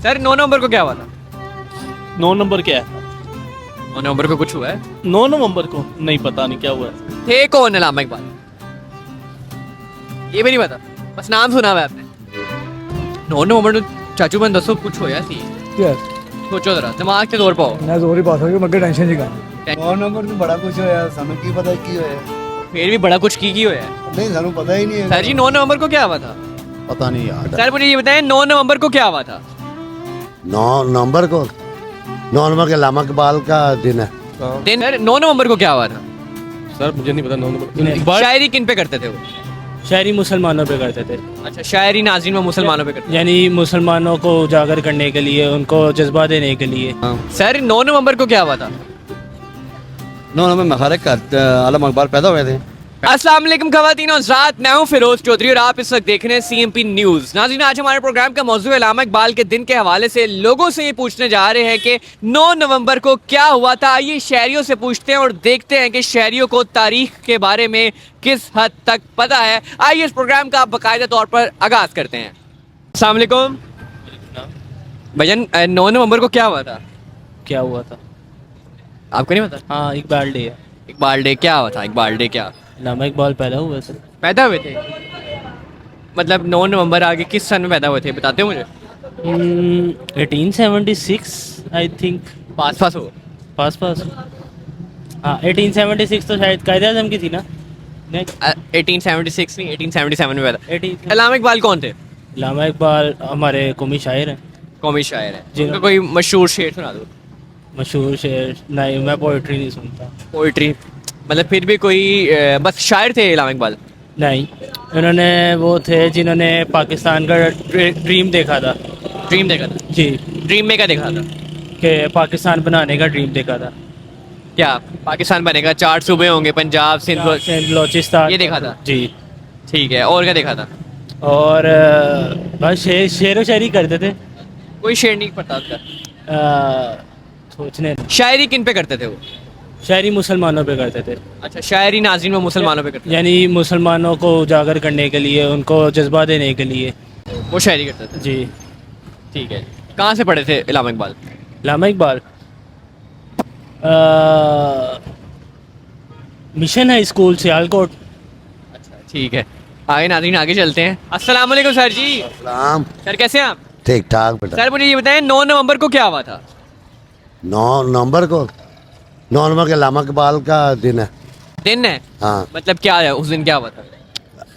Sir 9 नवंबर को क्या हुआ था? 9 नंबर क्या है? 9 नवंबर को कुछ हुआ है? 9 नवंबर को नहीं, पता नहीं क्या हुआ है। थे कौन अल्लामा इकबाल? ये भी नहीं पता, बस नाम सुना हुआ है आपने। 9 नवंबर को चाचू बन दसो कुछ होया सी। ਯੈਸ सोचो जरा, दिमाग से जोर पाओ। ਮੈਂ ਜ਼ੋਰ ਹੀ ਪਾ ਸਕਦਾ ਮੈਂ ਅੱਗੇ ਟੈਨਸ਼ਨ ਜੀ ਗਾ 9 ਨੰਬਰ ਨੂੰ ਬੜਾ ਕੁਝ ਹੋਇਆ, ਸਾਨੂੰ ਕੀ ਪਤਾ ਕੀ ਹੋਇਆ। फिर भी बड़ा कुछ की होया है। ਨਹੀਂ ਸਾਨੂੰ ਪਤਾ ਹੀ ਨਹੀਂ ਹੈ। सर जी 9 नवंबर को क्या हुआ था? पता नहीं यार। सर मुझे ये बताएं 9 नवंबर को क्या हुआ था? 9 नवंबर को 9 नवंबर के अल्लामा इकबाल का दिन है। दिन सर 9 नवंबर को क्या हुआ था? सर मुझे नहीं पता 9 नंबर इकबाल शायरी किन पे करते थे वो? शायरी मुसलमानों पे करते थे, अच्छा, शायरी नाज़रीन में मुसलमानों पे करते यानी मुसलमानों को उजागर करने के लिए, उनको जज्बा देने के लिए। थे। सर 9 नवंबर को क्या हुआ था? 9 नवंबर में हर एक अल्लामा इकबाल पैदा हुए थे। अस्सलाम वालेकुम ख़वातीन और हज़रात, मैं हूं फिरोज चौधरी और आप इस वक्त देख रहे हैं CMP न्यूज़। नाज़रीन, आज हमारे प्रोग्राम का मौजू अल्लामा इकबाल के दिन के हवाले से लोगों से ये पूछने जा रहे हैं कि 9 नवंबर को क्या हुआ था। आइए शायरियों से पूछते हैं और देखते हैं कि शायरियों को तारीख के बारे में किस हद तक पता है। आइए इस प्रोग्राम का आप बाकायदा तौर पर आगाज़ करते हैं। अस्सलाम वालेकुम भजन, 9 नवंबर को क्या हुआ था? क्या हुआ था? आपको नहीं पता? हाँ, इकबाल डे है। इकबाल डे क्या हुआ था? इकबाल डे क्या अल्लामा इकबाल पैदा हुए थे। पैदा हुए थे? मतलब 9 नवंबर आगे किस सन में पैदा हुए थे, बताते हो मुझे? 1876 आई थिंक। पास पास हो। पास हाँ 1876 तो शायद कायदे आज़म की थी ना? नहीं, 1876 नहीं, 1877 में पैदा। 18 अल्लामा इकबाल कौन थे? अल्लामा इकबाल हमारे कौमी शायर हैं। कौमी शायर है, जी। उनका कोई मशहूर शेर सुना दो। मशहूर शेर नहीं, मैं पोइट्री नहीं सुनता। पोइट्री मतलब फिर भी कोई बस शायर थे अल्लामा इकबाल? नहीं, उन्होंने वो थे जिन्होंने पाकिस्तान का ड्रीम देखा था। ड्रीम देखा था? जी, ड्रीम में क्या देखा था? कि पाकिस्तान बनाने का ड्रीम देखा था। क्या पाकिस्तान बनेगा, 4 सूबे होंगे, पंजाब, सिंध, बलोचिस्तान, ये देखा था? जी। ठीक है, और क्या देखा था? और बस शेर व शायरी करते थे। कोई शेर नहीं पता उसका? सोचने शायरी किन पे करते थे वो? शायरी मुसलमानों पे करते थे, अच्छा, शायरी नाज़रीन में मुसलमानों पे करते यानी मुसलमानों को उजागर करने के लिए, उनको जज्बा देने के लिए। थे, वो शायरी करते थे। जी। ठीक है, कहाँ से पढ़े थे Allama Iqbal? Allama Iqbal mission high school Sialkot. अच्छा ठीक है, आगे नाज़रीन आगे चलते हैं। अस्सलाम वालेकुम सर जी। सलाम। सर कैसे हैं आप? ठीक ठाक बेटा। सर मुझे ये बताएं 9 नवंबर को क्या हुआ था? 9 नवंबर को 9 नवंबर के अल्लामा इकबाल का दिन है। दिन है? हाँ, मतलब क्या है उस दिन, क्या हुआ था?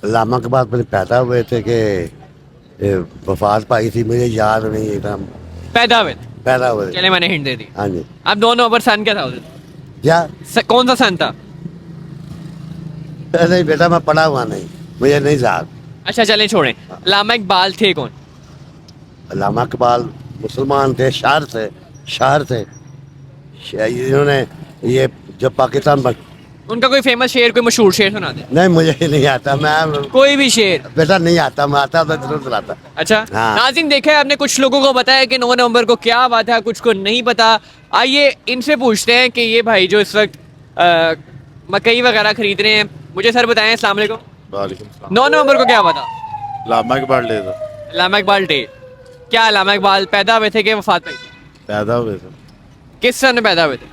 अल्लामा इकबाल पहले पैदा हुए थे कि वफात पाई थी, मुझे याद नहीं एकदम। पैदा हुए थे? पैदा हुए थे। चले मैंने हिंट दे दी। हाँ जी। अब 9 नवंबर सन क्या था उस दिन? क्या? कौन सा सन था? नहीं बेटा, मैं पढ़ा हुआ नहीं, मुझे नहीं याद। अच्छा चलें छोड़ें, अल्लामा इकबाल थे कौन? अल्लामा इकबाल मुसलमान थे, शायर थे, शायर थे। इन्होंने ये जब पाकिस्तान बन, उनका कोई फेमस शेर, कोई मशहूर शेर सुना दे। नहीं मुझे नहीं आता, मैं कोई भी शेर? बेटा नहीं आता, मैं आता तो जरूर सुनाता। अच्छा हाँ। नाज़रीन, देखा है आपने, कुछ लोगों को बताया कि 9 नवंबर को क्या बात है, कुछ को नहीं पता। आइए इनसे पूछते हैं कि ये भाई जो इस वक्त मकई वगैरह खरीद रहे हैं, मुझे सर बताएं। अस्सलाम वालेकुम। 9 नवंबर को क्या हुआ था? अल्लामा इकबाल डे था। अल्लामा इकबाल डे। क्या अल्लामा इकबाल पैदा हुए थे कि वफात पाई थी? पैदा हुए थे। किस सन में पैदा हुए थे?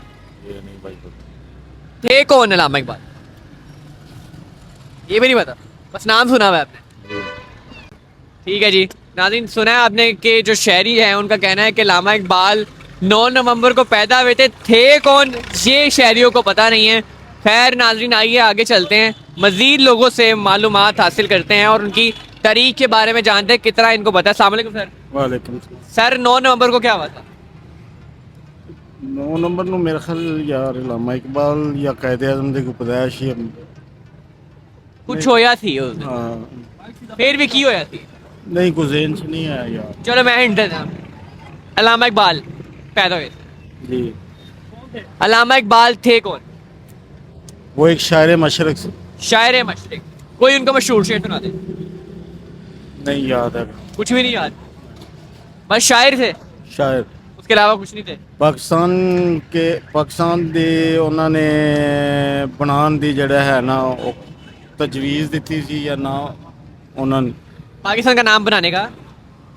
ये नहीं भाई पता। थे कौन अल्लामा इकबाल? ये भी नहीं पता, बस नाम सुना हुआ है आपने। ठीक है जी, नाज़रीन सुना है आपने कि जो शायरी है उनका कहना है कि अल्लामा इकबाल 9 नवंबर को पैदा हुए थे कौन ये शायरियों को पता नहीं है। खैर नाज़रीन, आइए आगे चलते हैं, मज़ीद लोगों से मालूमात हासिल करते हैं और उनकी तारीख के बारे में जानते हैं कितना इनको पता है। अस्सलाम वालेकुम सर। वालेकुम। सर 9 नवंबर को क्या हुआ था? 9 नंबर ਨੂੰ ਮੇਰੇ ਖਿਆਲ ਯਾਰ ਅल्लामा इकबाल या कायदे आज़म ਦੀ ਕੋਈ ਪੈਦਾਇਸ਼ ਹੀ कुछ होया थी उस दिन, हाँ फिर भी की होया थी। नहीं कुछ ज़हन से नहीं आया यार। चलो मैं हिंट देता हूं, अल्लामा इकबाल पैदा हुए थे। जी, अल्लामा इकबाल थे कौन? वो एक शायर मशरक से। शायर मशरिक। कोई उनका मशहूर शेर सुना दे। नहीं याद है। कुछ भी नहीं याद, बस शायर थे, शायर उसके अलावा कुछ नहीं थे। ਪਾਕਿਸਤਾਨ ਦੇ ਉਹਨਾਂ ਨੇ ਬਣਾਉਣ ਦੀ ਜਿਹੜਾ ਹੈ ਨਾ ਉਹ ਤਜਵੀਜ਼ ਦਿੱਤੀ ਸੀ ਜਾਂ ਨਾ ਉਹਨਾਂ ਨੇ पाकिस्तान का नाम बनाने का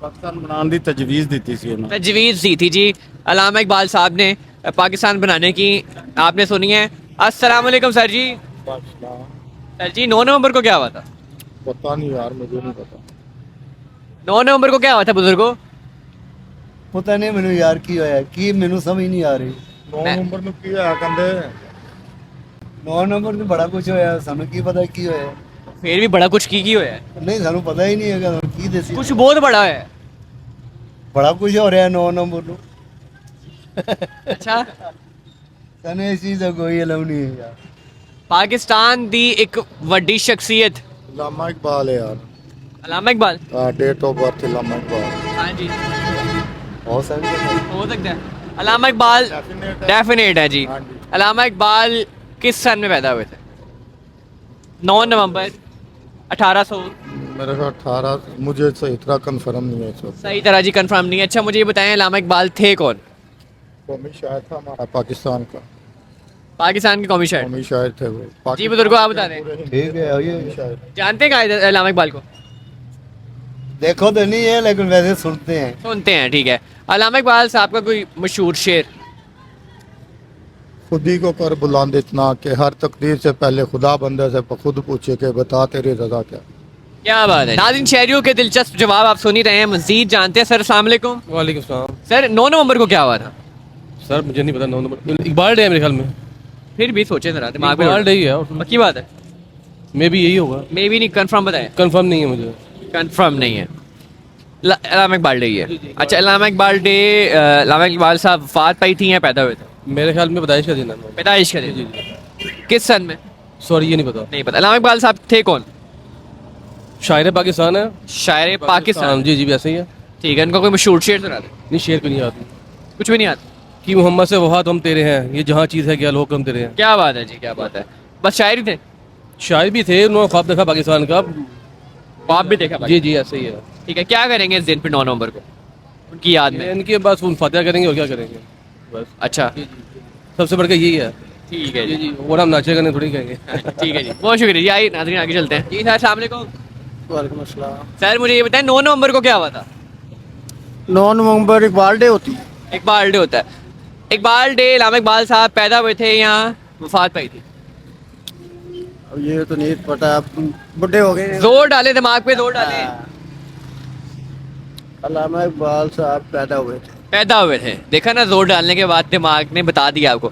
ਪਾਕਿਸਤਾਨ ਬਣਾਉਣ ਦੀ ਤਜਵੀਜ਼ ਦਿੱਤੀ ਸੀ ਉਹਨਾਂ तजवीज़ दी थी जी अल्लामा इकबाल साहब ने पाकिस्तान बनाने की, आपने सुनी है। अस्सलाम वालेकुम सर जी। सर जी 9 नवंबर को क्या हुआ था? ਪਤਾ ਨਹੀਂ ਯਾਰ मुझे नहीं पता 9 नवंबर को क्या हुआ था बुजुर्गो? पता नहीं मैंने यार की होया की मैंने समझ नहीं आ रही 9 ਨੰਬਰ ਨੂੰ ਕੀ ਹੋਇਆ ਕਹਿੰਦੇ 9 नंबर ਤੇ ਬੜਾ ਕੁਝ ਹੋਇਆ ਸਾਨੂੰ ਕੀ ਪਤਾ ਕੀ ਹੋਇਆ फिर भी बड़ा कुछ की होया है, ਨਹੀਂ ਸਾਨੂੰ ਪਤਾ ਹੀ ਨਹੀਂ ਹੈਗਾ ਕੀ ਦੱਸੀ कुछ बहुत बड़ा है। ਬੜਾ ਕੁਝ ਹੋ ਰਿਹਾ 9 ਨੰਬਰ ਨੂੰ अच्छा ਸਾਨੂੰ ਇਸ ਚੀਜ਼ ਦਾ ਕੋਈ ਇਲਮ ਨਹੀਂ ਹੈ ਯਾਰ पाकिस्तान दी एक वड्डी शख्सियत ਲਾਮਾ ਇਕਬਾਲ ਹੈ ਯਾਰ Allama Iqbal. Date of birth Allama Iqbal हाँ जी ਹੋ ਸਕਦਾ हो सकता है। अल्लामा इकबाल डेफिनेट है जी। हाँ जी। अल्लामा इकबाल किस सन में पैदा हुए थे? 9 नवंबर 1800। मेरे को 18 मुझे सही तरह कंफर्म नहीं है इस वक्त सही तरह जी कंफर्म नहीं है। अच्छा मुझे ये बताएं अल्लामा इकबाल थे कौन? कौमी शायर था हमारा पाकिस्तान का पाकिस्तान के कौमी शायर। कौमी शायर थे वो जी बुजुर्गो आप बता दें, ठीक है ये शायर जानते हैं कहा अल्लामा इकबाल को? देखो तो नहीं है लेकिन वैसे सुनते हैं सुनते हैं, ठीक है। अल्लामा इकबाल साहब का कोई मशहूर शेर? खुद ही को कर बुलंद इतना कि हर तकदीर से पहले खुदा बंदे से खुद पूछे कि बता तेरी रजा क्या क्या बात है। नाज़रीन शहरियों के दिलचस्प जवाब आप सुन ही रहे हैं, मजीद जानते हैं। सर अस्सलाम वालेकुम। वालेकुम सलाम। सर 9 नवंबर को क्या हुआ था? सर मुझे नहीं पता 9 नंबर इकबाल डे है मेरे ख्याल में। फिर भी सोचे जरा, दिमाग में इकबाल डे ही है पक्की बात है? मे भी यही होगा, मे भी नहीं, कंफर्म बताएं। कंफर्म नहीं है मुझे। कंफर्म नहीं है। अल्लामा इकबाल डे ही है। अच्छा अल्लामा इकबाल डे, अल्लामा इकबाल साहब वफात पाई थी या पैदा हुए थे? मेरे ख्याल में पैदाइश का दिन है। पैदाइश का दिन। किस सन में? सॉरी ये नहीं पता। नहीं पता। अल्लामा इकबाल साहब थे कौन? शायर पाकिस्तान है। शायर पाकिस्तान। जी जी वैसे ही है। ठीक है, उनका कोई मशहूर शेर सुना दे। नहीं शेर को नहीं याद कुछ भी नहीं आता। कि मोहम्मद से वफा हम तेरे हैं, ये जहाँ चीज़ है क्या लोग हम तेरे हैं। क्या बात है जी, क्या बात है। बस शायर ही थे? शायर भी थे, उन्होंने ख्वाब देखा पाकिस्तान का। आप भी देखा? जी जी ऐसे ही है। ठीक है, क्या करेंगे इस दिन पे 9 नवंबर को उनकी याद में? इनके बस उन फातिहा करेंगे और क्या करेंगे बस। अच्छा सबसे बढ़कर यही है। ठीक है जी जी। जी और हम नाचे करने थोड़ी कहेंगे। ठीक है जी, बहुत शुक्रिया जी। आइए नाज़रीन आगे चलते हैं। जी सर अस्सलाम वालेकुम। वालेकुम अस्सलाम सर मुझे ये बताएं 9 नवंबर को क्या हुआ था? 9 नवंबर इकबाल डे होती है इकबाल डे होता है। इकबाल डे अल्लामा इकबाल साहब पैदा हुए थे यहाँ वफात पाई थी? अब ये तो नहीं पता, बुढ़े हो गए जोर डाले दिमाग पे, जोर डाले। अल्लामा इकबाल साहब पैदा हुए थे पैदा हुए थे, देखा ना, जोर डालने के बाद दिमाग ने बता दिया आपको।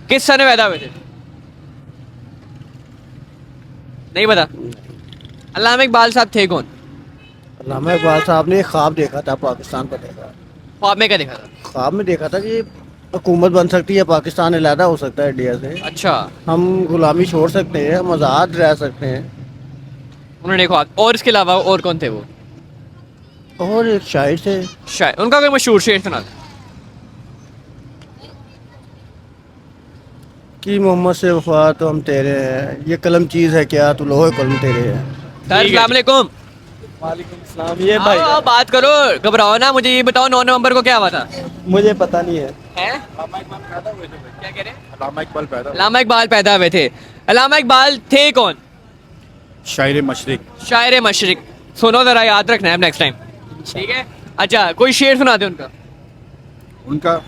किस सन में पैदा हुए थे? नहीं पता। अल्लामा इकबाल साहब थे कौन? अल्लामा इकबाल साहब ने एक ख्वाब देखा था, पाकिस्तान को देखा, ख्वाब में क्या देखा था? ख्वाब में देखा था कि हुकूमत बन सकती है, पाकिस्तान अलहदा हो सकता है इंडिया से, अच्छा, हम गुलामी छोड़ सकते हैं, हम आज़ाद रह सकते हैं। उन्होंने ख्वाब। और इसके अलावा और कौन थे वो? और एक शायर थे, शायद उनका कोई मशहूर शेर सुना दे। कि मोहम्मद से वफा तो हम तेरे हैं, ये कलम चीज़ है क्या, तो लोहे कलम तेरे हैं। सर अस्सलाम वालेकुम। वालेकुम सलाम। ये आओ, बात करो, घबराओ ना। मुझे ये बताओ 9 नवंबर को क्या हुआ था? मुझे पता नहीं है। क्या कह रहे हैं? अल्लामा इकबाल पैदा अल्लामा इकबाल पैदा हुए थे। अल्लामा इकबाल थे कौन? शायर मशरिक। शायर मशरिक। सुनो जरा, याद रखना है नेक्स्ट टाइम, ठीक है? अच्छा कोई शेर सुना दे उनका। उनका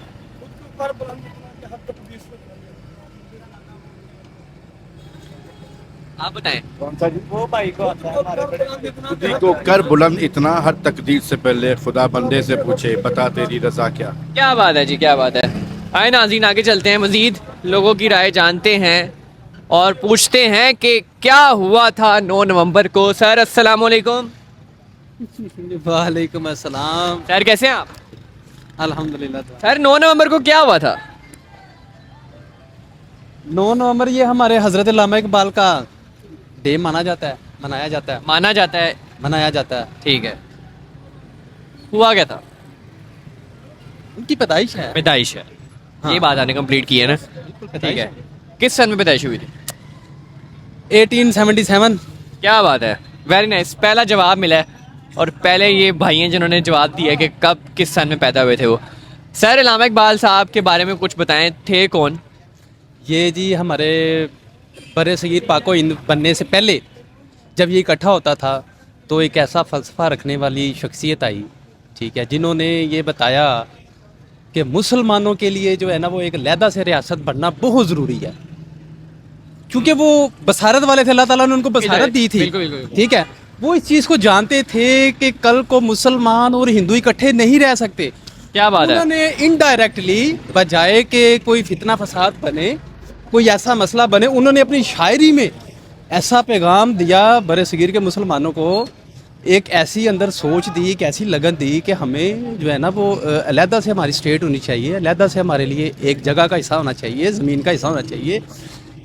आप बताएं। कौन सा? वो भाई को आता है हमारे बड़े को कर बुलंद इतना, हर तकदीर से पहले खुदा बंदे से पूछे बता तेरी रजा क्या। क्या बात है जी, क्या बात है। आए नाज़रीन आगे चलते हैं, मजीद लोगों की राय जानते हैं और पूछते हैं कि क्या हुआ था 9 नवंबर को। सर अस्सलाम वालेकुम। वालेकुम अस्सलाम। सर कैसे हैं आप? अल्हम्दुलिल्लाह। सर 9 नवंबर को क्या हुआ था? 9 नवंबर ये हमारे हजरत अल्लामा इकबाल का डे माना जाता है, मनाया जाता है, माना जाता है, मनाया जाता है। ठीक है। हुआ क्या था? उनकी पैदाइश है। पैदाइश है। हाँ। ये बात आपने कंप्लीट की है ना? ठीक है। किस सन में पैदाइश हुई थी? 1877। क्या बात है, वेरी नाइस। पहला जवाब मिला है और पहले ये भाई हैं जिन्होंने जवाब दिया कि कब किस सन में पैदा हुए थे वो। सर अल्लामा इकबाल साहब के बारे में कुछ बताएं, थे कौन? ये जी हमारे बड़े सगीर पाको हिंद बनने से पहले जब ये इकट्ठा होता था तो एक ऐसा फ़लसफ़ा रखने वाली शख्सियत आई ठीक है, जिन्होंने ये बताया कि मुसलमानों के लिए जो है ना वो एक लहदा से रियासत बनना बहुत ज़रूरी है, क्योंकि वो बसारत वाले थे, अल्लाह ताला ने उनको बसारत दी थी। बिल्कुल, बिल्कुल, बिल्कुल। ठीक है, वो इस चीज़ को जानते थे कि कल को मुसलमान और हिंदू इकट्ठे नहीं रह सकते। क्या बात है। उन्होंने इनडायरेक्टली, बजाय कि कोई फितना फसाद बने, कोई ऐसा मसला बने, उन्होंने अपनी शायरी में ऐसा पैगाम दिया बरे सगीर के मुसलमानों को, एक ऐसी अंदर सोच दी, एक ऐसी लगन दी कि हमें जो है ना वो अलहदा से हमारी स्टेट होनी चाहिए, अलहदा से हमारे लिए एक जगह का हिस्सा होना चाहिए, ज़मीन का हिस्सा होना चाहिए,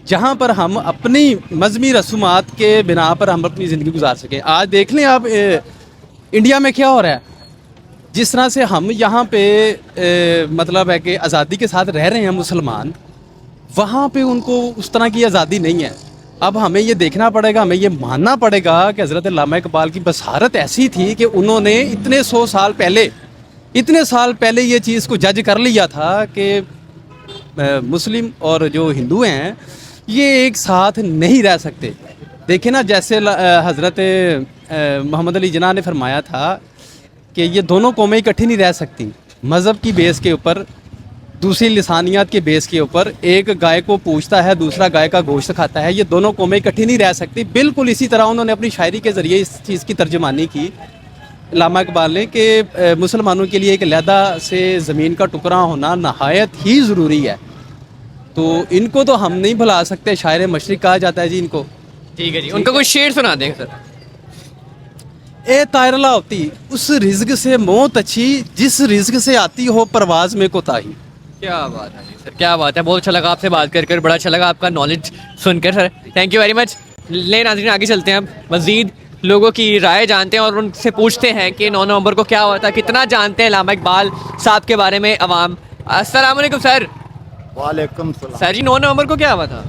जहाँ पर हम अपनी मजहबी रसूमात के बिना पर हम अपनी ज़िंदगी गुजार सकें। आज देख लें आप इंडिया में क्या हो रहा है, जिस तरह से हम यहाँ पे मतलब है कि आज़ादी के साथ रह रहे हैं मुसलमान, वहाँ पे उनको उस तरह की आज़ादी नहीं है। अब हमें ये देखना पड़ेगा, हमें ये मानना पड़ेगा कि हज़रत अल्लामा इकबाल की बसारत ऐसी थी कि उन्होंने इतने 100 साल पहले ये चीज़ को जज कर लिया था कि मुस्लिम और जो हिंदू हैं ये एक साथ नहीं रह सकते। देखिए ना, जैसे हज़रत मोहम्मद अली जिन्ना ने फरमाया था कि ये दोनों कौमें इकट्ठी नहीं रह सकती, मज़हब की बेस के ऊपर, दूसरी लिसानियात के बेस के ऊपर। एक गाय को पूछता है, दूसरा गाय का गोश्त खाता है, ये दोनों कौमें इकट्ठी नहीं रह सकती। बिल्कुल इसी तरह उन्होंने अपनी शायरी के ज़रिए इस चीज़ की तर्जुमानी की अल्लामा इकबाल ने कि मुसलमानों के लिए एक अलहदा से ज़मीन का टुकड़ा होना नहायत ही ज़रूरी है। तो इनको तो हम नहीं भुला सकते, शायर मशरिक़ कहा जाता है जी इनको। ठीक है जी, उनका कोई शेर सुना दें सर। ए तायरला होती उस रिज़्क से मौत अच्छी, जिस रिज़्क से आती हो परवाज में कोताही। क्या बात है सर, क्या बात है। बहुत अच्छा लगा आपसे बात कर बड़ा अच्छा लगा आपका नॉलेज सुनकर sir, thank you very much. ले नाज़रीन, आगे चलते हैं, अब मज़ीद लोगों की राय जानते हैं और उनसे पूछते हैं कि 9 नवंबर को क्या हुआ था, कितना जानते हैं अल्लामा इकबाल साहब के बारे में अवाम। अस्सलाम वालेकुम सर। वालेकुम सलाम। सर जी 9 नवंबर को क्या हुआ था?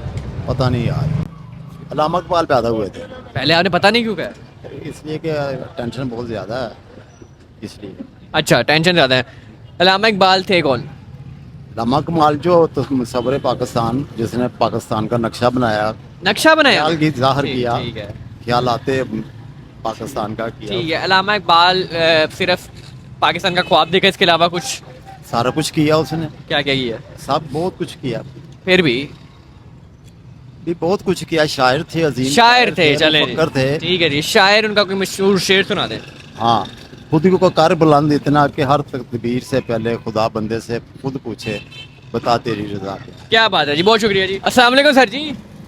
पता नहीं यार, अल्लामा इकबाल पैदा हुए थे, पहले आपने पता नहीं क्यों कहा? इसलिए कि टेंशन बहुत ज़्यादा है, इसलिए। अच्छा, टेंशन ज़्यादा है। अल्लामा इकबाल थे कौन? अल्लामा इकबाल जो मुसव्विर पाकिस्तान, जिसने पाकिस्तान का नक्शा बनाया, नक्शा बनाया, ख्याल की ज़ाहिर ठीक- किया, ठीक है, ख्यालाते पाकिस्तान का ठीक किया, है। अल्लामा इकबाल सिर्फ पाकिस्तान का ख्वाब देखा, इसके अलावा कुछ सारा कुछ किया उसने, क्या क्या किया? सब बहुत कुछ किया, फिर भी बहुत कुछ किया। शायर थे, अजीम शायर थे, चले मुफक्कर थे। ठीक है जी। शायर, उनका कोई मशहूर शेर सुना दें। हाँ, खुद को कर बुलंद इतना कि हर तकदीर से पहले खुदा बंदे से खुद पूछे, बता तेरी रजा क्या। क्या बात है जी, बहुत शुक्रिया जी। अस्सलाम वालेकुम सर जी।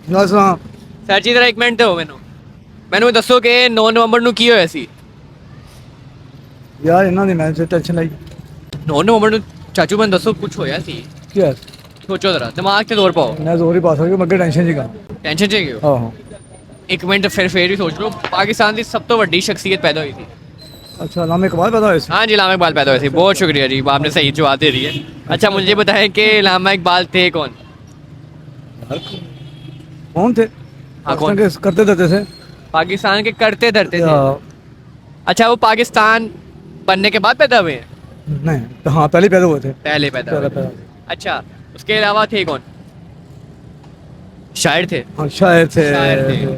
सर जी जरा एक मिनट दो मैनू दसो कि 9 नवंबर ਨੂੰ ਕੀ ਹੋਇਆ ਸੀ? यार इन्हों ने मैं टेंशन लाई 9 नवंबर ਨੂੰ ਚਾਚੂ ਮੈਨੂੰ ਦੱਸੋ ਕੁਝ ਹੋਇਆ ਸੀ? क्या ਸੋਚੋ ਜ਼ਰਾ, ਦਿਮਾਗ ਤੇ ਜ਼ੋਰ ਪਾਓ। मैं जोर ही पा सकता मैं टेंशन जी का ਟੈਨਸ਼ਨ ਚ ਹੈਗੇ ਹੋ? आहो ਇੱਕ ਮਿੰਟ ਫਿਰ ਵੀ ਸੋਚ ਲਓ। ਪਾਕਿस्तान ਦੀ ਸਭ ਤੋਂ ਵੱਡੀ ਸ਼ਖਸੀਅਤ पैदा हुई थी। अच्छा अल्लामा इकबाल पैदा हुए थे। हाँ जी, अल्लामा इकबाल पैदा हुए थे। बहुत शुक्रिया जी, आपने सही जवाब दे दी है। अच्छा मुझे बताएं कि अल्लामा इकबाल थे कौन? कौन थे? हाँ, कौन? पाकिस्तान के करते देते थे। पाकिस्तान के करते धरते थे। या- अच्छा, वो पाकिस्तान बनने के बाद पैदा हुए हैं? नहीं तो हाँ पहले पैदा हुए थे। पहले पैदा हुए पहले थे। पैदा अच्छा, उसके अलावा थे कौन? शायर थे। हाँ शायर थे। शायर थे।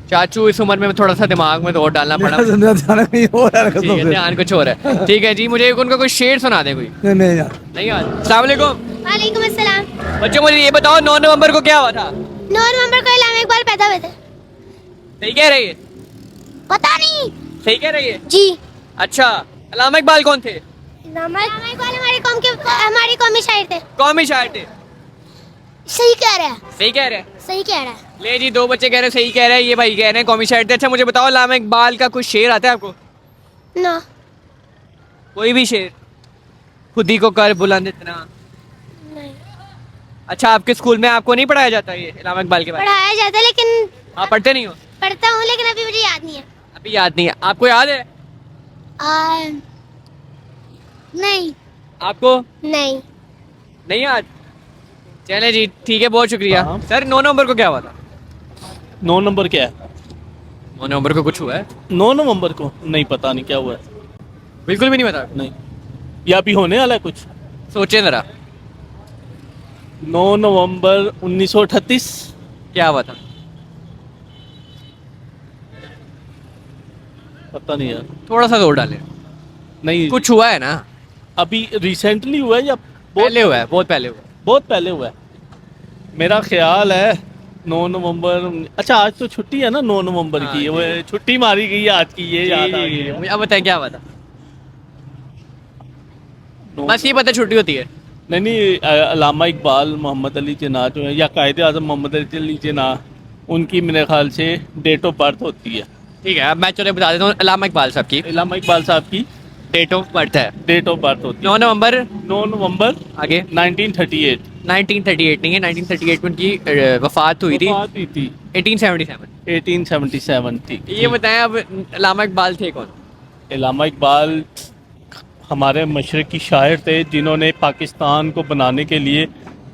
चाचू इस उम्र में थोड़ा सा दिमाग में जोर डालना पड़ा। मेरा ध्यान नहीं हो रहा है ठीक कसम है, से। ध्यान कुछ और है। ठीक है जी, मुझे उनका कोई शेर सुना दे कोई। नहीं यार नहीं यार। अस्सलाम वालेकुम। वालेकुम अस्सलाम। बच्चों मुझे ये बताओ 9 नवंबर को क्या हुआ था? 9 नवंबर को अल्लामा इकबाल पैदा हुए थे। सही कह रही है? पता नहीं सही कह रही है? जी। अच्छा, अल्लामा इकबाल कौन थे? अल्लामा इकबाल हमारी कौमी शायर थे। कौमी शायर थे। सही कह रहा है, सही कह रहे हैं? सही कह रहा है। ले जी, 2 बच्चे कह रहे हैं सही कह रहे हैं, ये भाई कह रहे हैं कौमी शायर थे। अच्छा मुझे बताओ, अल्लामा इकबाल का कोई शेर आता है आपको? ना, कोई भी शेर? खुद ही को कर बुलंद इतना। नहीं अच्छा, आपके स्कूल में आपको नहीं पढ़ाया जाता ये अल्लामा इकबाल के बारे में? पढ़ाया जाता है लेकिन आप पढ़ते नहीं हो? पढ़ता हूँ लेकिन अभी मुझे याद नहीं है। अभी याद नहीं है। आपको याद है? नहीं आपको नहीं नहीं याद? चले जी, ठीक है, बहुत शुक्रिया। हाँ। सर 9 नवंबर को क्या हुआ था? 9 नंबर क्या है? 9 नवंबर को कुछ हुआ है? 9 नवंबर को नहीं, पता नहीं क्या हुआ है। बिल्कुल भी नहीं पता? नहीं, या भी होने वाला है कुछ। सोचे जरा, 9 नवंबर 1938। क्या हुआ था? पता नहीं यार। थोड़ा सा जोर डालें। नहीं कुछ हुआ है ना? अभी रिसेंटली हुआ है या पहले हुआ है, बहुत पहले हुआ है। बहुत पहले हुआ है? मेरा ख्याल है 9 नवंबर। अच्छा आज तो छुट्टी है ना 9 नवंबर हाँ, की, वो छुट्टी मारी गई है आज की, ये याद आ गई है। मुझे अब बताएं क्या हुआ था? बस ये पता छुट्टी होती है। नहीं अल्लामा इकबाल मोहम्मद अली जिन्ना जो है या कायदे आज़म मोहम्मद अली जिन्ना, उनकी मेरे ख्याल से डेट ऑफ बर्थ होती है। ठीक है, अब मैं चलो बता देता हूँ अल्लामा इकबाल साहब की अल्लामा इकबाल साहब की डेट ऑफ बर्थ है डेट ऑफ बर्थ होती 9 नवंबर। है 9 नवंबर आगे 1938। 1938 नहीं है, 1938 में उनकी वफात हुई थी। वफात हुई थी 1877। 1877। ठीक। ये बताएं अब अल्लामा इकबाल थे कौन? अल्लामा इकबाल हमारे मशरक़ी शायर थे जिन्होंने पाकिस्तान को बनाने के लिए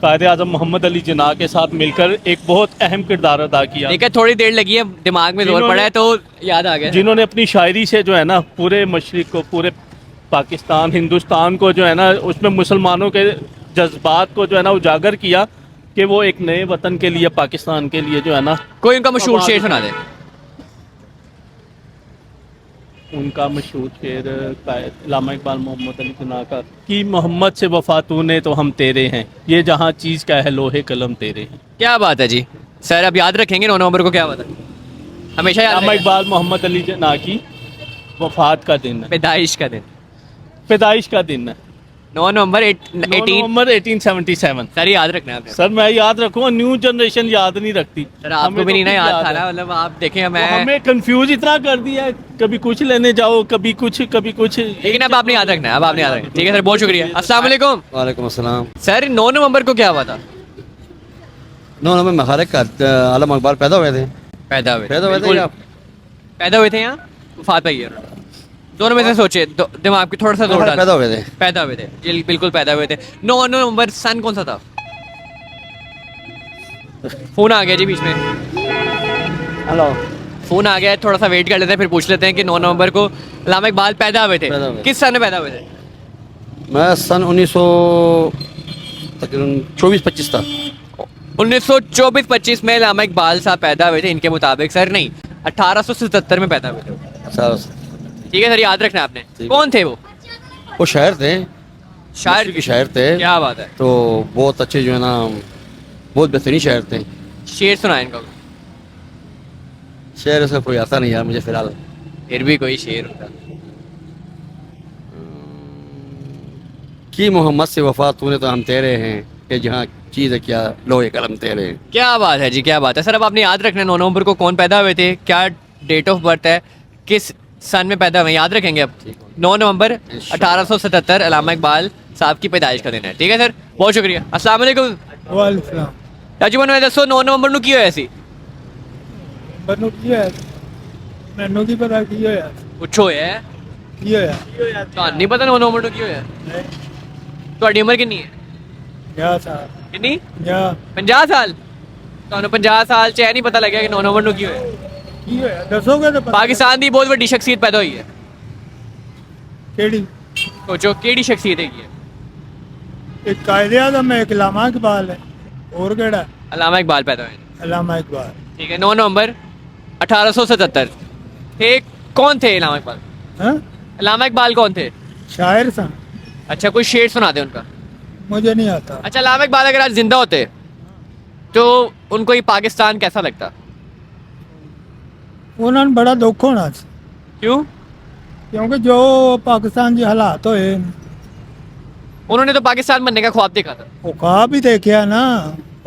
कायदे आज़म मोहम्मद अली जिन्ना के साथ मिलकर एक बहुत अहम किरदार अदा किया। देखा थोड़ी देर लगी है, दिमाग में जोर पड़ा है तो याद आ गया। जिन्होंने अपनी शायरी से जो है ना पूरे मशरिक़ को, पूरे पाकिस्तान हिंदुस्तान को जो है ना उसमें मुसलमानों के जज्बात को जो है ना उजागर किया कि वो एक नए वतन के लिए, पाकिस्तान के लिए जो है ना। कोई उनका मशहूर शेर सुना दे। उनका मशहूर शेर अल्लामा इकबाल मोहम्मद अली जिन्ना का कि मोहम्मद से वफा तूने तो हम तेरे हैं, ये जहाँ चीज़ का है लोहे कलम तेरे हैं। क्या बात है जी सर, अब याद रखेंगे 9 नवंबर को क्या हुआ था? हमेशा याद अल्लामा रहेगा। इकबाल मोहम्मद अली जिन्ना की वफात का दिन है, पैदाइश का दिन पैदाइश का दिन है 9 नवंबर 9 नवंबर 1877। सर याद रखना है आपने। सर मैं याद रखूँगा, न्यू जनरेशन याद नहीं रखती। सर आपको हमें भी तो नहीं ना खुद याद था है। ना, मतलब आप देखें वो मैं। हमें कंफ्यूज इतना कर दिया है, कभी कुछ लेने जाओ कभी कुछ कभी कुछ। लेकिन अब आपने याद रखना है, अब आपने याद रखना है। ठीक है सर, बहुत शुक्रिया। अस्सलाम वालेकुम। वालेकुम अस्सलाम। सर 9 नवंबर को क्या हुआ था? 9 नवंबर में खालिक का अल्लामा इकबाल पैदा हुए थे। पैदा हुए बिल्कुल। पैदा हुए थे यहाँ, वफात पाई है। दोनों में से सोचे, दिमाग पे थोड़ा सा जोर डाल। पैदा हुए थे। पैदा हुए थे जी, बिल्कुल पैदा हुए थे। 9 नवंबर सन कौन सा था? फोन आ गया जी बीच में। हेलो। फोन आ गया है, थोड़ा सा वेट कर लेते हैं, फिर पूछ लेते हैं कि 9 नवंबर को अल्लामा इकबाल पैदा हुए थे। पैदा हुए। किस सन में पैदा हुए थे? मैं सन 1900 तकरीबन 24-25 था। 1924-25 में अल्लामा इकबाल साहब पैदा हुए थे इनके मुताबिक। सर नहीं, 1877 में पैदा हुए थे। ठीक है सर, याद रखना आपने। ठीक। कौन थे वो शायर थे, शायर? के शायर थे। क्या बात है। तो बहुत अच्छे जो है ना, बहुत बेहतरीन शायर थे। शेर सुनाए इनका। शेर ऐसा कोई आता नहीं यार मुझे फिलहाल। फिर भी कोई शेर होता। कि मोहम्मद से वफा तूने तो हम तेरे हैं, कि जहाँ चीज़ है क्या लोहे कलम तेरे हैं। क्या बात है जी, क्या बात है। सर अब आपने याद रखना है 9 नवंबर को कौन पैदा हुए थे, क्या डेट ऑफ बर्थ है, किस सन में पैदा हुए, याद रखेंगे अब। 9 नवंबर 1877 अल्लामा इकबाल साहब की पैदाइश का दिन है। ठीक है सर, बहुत शुक्रिया। अस्सलाम वालेकुम। वालेकुम चाचू मैंने दसो 9 नवंबर ਨੂੰ ਕੀ ਹੋਇਆ ਸੀ? ਮੈਨੂੰ ਕੀ ਹੋਇਆ ਮੈਨੂੰ ਕੀ ਪਤਾ ਕੀ ਹੋਇਆ ਕੁਛ ਹੋਇਆ ਹੈ? ਕੀ ਹੋਇਆ ਤੁਹਾਨੂੰ ਨਹੀਂ ਪਤਾ 9 ਨਵੰਬਰ ਨੂੰ ਕੀ ਹੋਇਆ? ਤੁਹਾਡੀ ਉਮਰ ਕਿੰਨੀ ਹੈ? 50 ਸਾਲ ਕਿੰਨੀ? 50 50 ਸਾਲ। ਤੁਹਾਨੂੰ 50 ਸਾਲ ਚ ਇਹ ਨਹੀਂ ਪਤਾ ਲੱਗਿਆ ਕਿ 9 ਨਵੰਬਰ ਨੂੰ ਕੀ ਹੋਇਆ? ਕੀ ਹੋਇਆ ਦੱਸੋਗੇ ਤਾਂ ਪਾਕਿਸਤਾਨ ਦੀ ਬਹੁਤ ਵੱਡੀ ਸ਼ਖਸੀਅਤ ਪੈਦਾ ਹੋਈ ਹੈ। ਕਿਹੜੀ ਸੋਚੋ ਕਿਹੜੀ ਸ਼ਖਸੀਅਤ ਹੈਗੀ ਹੈ? ਇੱਕ ਕਾਇਦੇ ਆਜ਼ਮ ਹੈ, ਇੱਕ ਅਲਾਮਾ ਇਕਬਾਲ ਹੈ, ਹੋਰ ਕਿਹੜਾ? अल्लामा इकबाल पैदा हुए। अलामा इकबाल। ठीक है, 9 नवंबर 1877 थे। कौन थे अल्लामा इकबाल? हाँ? अल्लामा इकबाल कौन थे? शायर सा अच्छा कोई शेर सुना दे उनका। मुझे नहीं आता। अच्छा अल्लामा इकबाल अगर आज जिंदा होते तो उनको ये पाकिस्तान कैसा लगता? उन्होंने बड़ा दुख होना सी, क्यों? क्योंकि जो पाकिस्तान के हालात होए उन्होंने तो पाकिस्तान बनने का ख्वाब देखा था। ਉਹ ਖਾਬ ਹੀ ਦੇਖਿਆ ਨਾ,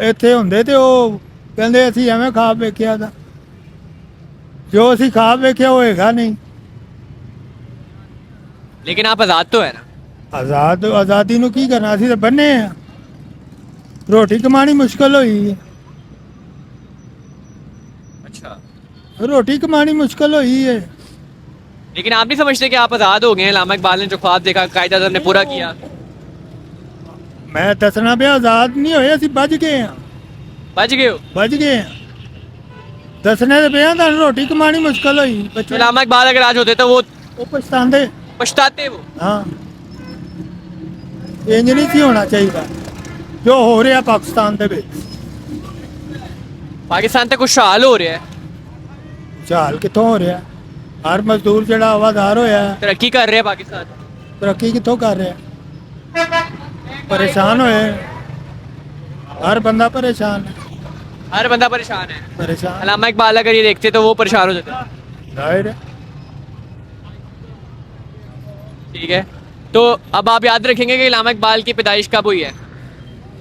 ਇੱਥੇ ਹੁੰਦੇ ਤੇ ਉਹ ਕਹਿੰਦੇ ਅਸੀਂ ਐਵੇਂ ਖਾਬ ਵੇਖਿਆ ਤਾਂ ਜੋ ਅਸੀਂ ਖਾਬ ਵੇਖਿਆ ਹੋਏਗਾ ਨਹੀਂ। लेकिन आप आज़ाद तो है ना? ਆਜ਼ਾਦੀ ਨੂੰ ਕੀ ਕਰਨਾ, ਅਸੀਂ ਤਾਂ ਬੰਨੇ ਆ, ਰੋਟੀ ਕਮਾਣੀ ਮੁਸ਼ਕਲ ਹੋਈ ਹੈ, अच्छा ਰੋਟੀ ਕਮਾਣੀ ਮੁਸ਼ਕਲ ਹੋਈ ਹੈ। लेकिन आप नहीं समझते कि आप आज़ाद हो गए हैं? अल्लामा इकबाल ने जो ख्वाब देखा कायदा आज़म ने पूरा किया। ਮੈਂ ਦੱਸਣਾ ਪਿਆ ਆਜ਼ਾਦ ਨਹੀਂ ਹੋਏ, ਅਸੀਂ ਬਚ ਗਏ ਆ, बच गए हो? ਬਚ ਗਏ ਆ। ਦੱਸਣੇ ਤੇ ਪਿਆ ਤੁਹਾਨੂੰ ਰੋਟੀ ਕਮਾਣੀ ਮੁਸ਼ਕਲ ਹੋਈ तो ਬੱਚੇ अल्लामा इकबाल अगर आज होते तो वो ਉਹ ਪਛਤਾਉਂਦੇ। पछताते वो। ਹਾਂ ਇੰਜ ਨਹੀਂ ਸੀ ਹੋਣਾ ਚਾਹੀਦਾ ਜੋ ਹੋ ਰਿਹਾ ਪਾਕਿਸਤਾਨ ਦੇ ਵਿੱਚ। पाकिस्तान तक खुशहाल हो रहा है, ਚਾਲ ਕਿੱਥੋਂ ਹੋ ਰਿਹਾ? ਹਰ ਮਜ਼ਦੂਰ ਜਿਹੜਾ ਆਵਾਜ਼ਾਰ ਹੋਇਆ तरक्की कर रहे हैं पाकिस्तान। ਤਰੱਕੀ ਕਿੱਥੋਂ ਕਰ ਰਿਹਾ ਪਰੇਸ਼ਾਨ ਹੋਏ हर बंदा परेशान है हर बंदा परेशान है। परेशान अल्लामा इकबाल अगर ये देखते तो वो परेशान हो जाते। जाहिर है ठीक है, तो अब आप याद रखेंगे कि अल्लामा इकबाल की पैदाइश कब हुई है?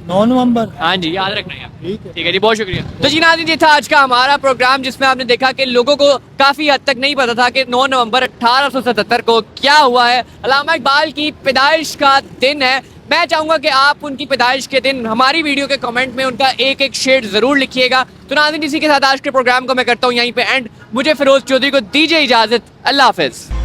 9 नवंबर हाँ जी, याद रखना है। ठीक है ठीक है जी, बहुत शुक्रिया। तो जी नाज़रीन, ये था आज का हमारा प्रोग्राम जिसमें आपने देखा कि लोगों को काफ़ी हद तक नहीं पता था कि 9 नवंबर 1877 को क्या हुआ है। अल्लामा इकबाल की पैदाइश का दिन है। मैं चाहूँगा कि आप उनकी पैदाइश के दिन हमारी वीडियो के कमेंट में उनका एक एक शेड ज़रूर लिखिएगा। तो नाज़रीन, इसी के साथ आज के प्रोग्राम को मैं करता हूँ यहीं पे एंड। मुझे फिरोज़ चौधरी को दीजिए इजाज़त। अल्लाह हाफ़िज़।